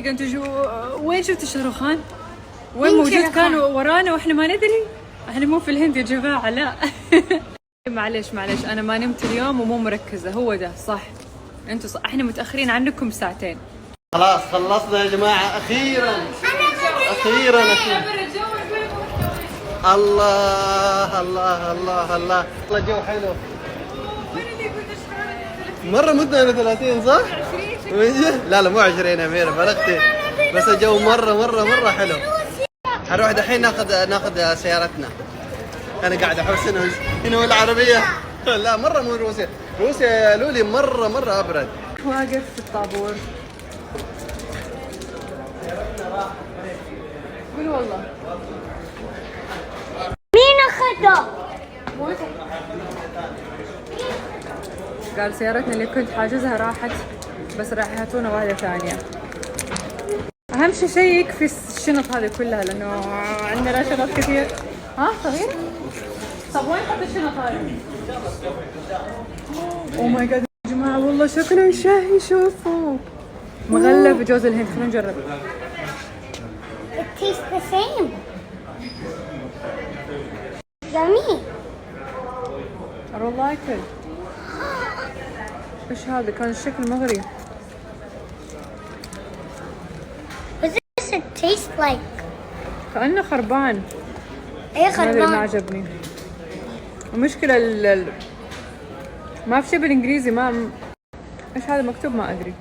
دقيقة انتوا وين شفتوا الشاروخان؟ وين موجود؟ كانوا ورانا واحنا ما ندري. احنا مو في الهند يا جماعة، لا. معلش انا ما نمت اليوم ومو مركزة. هو ده صح، انتوا صح، احنا متأخرين عنكم ساعتين. خلاص خلصنا يا جماعة، أخيرا. الله الله الله الله الله، جو حلو مرة. مدة 30 صح؟ لا مو 20 يا أميرة، بلغتي. بس الجو مرة حلو. هنروح دحين ناخذ سيارتنا. أنا قاعد أحس هنا العربية. لا مرة مو روسيا يا لولي، مرة أبرد. واقف في الطابور. قول والله. مين أخذه؟ قال سيارتنا اللي كنت حاجزها راحت، بس راح يهاتونا واحدة ثانية. أهم شيء يكفي الشنط هذه كلها، لأنه عندنا شنط كثير. ها صغير؟ طب وين حط الشنط هذه؟ أوه ماي جاد يا جماعة، والله شكله شهي. شوفوا مغلف بجوز الهند. خلينا نجرب. It tastes the same. Yummy. I don't like it. إيش هذا؟ كان الشكل مغري. What does it taste like? كأنه خربان. إيه خربان؟ ما عجبني. المشكلة ما في شيء بالإنجليزي. ما إيش هذا مكتوب؟ ما أدري.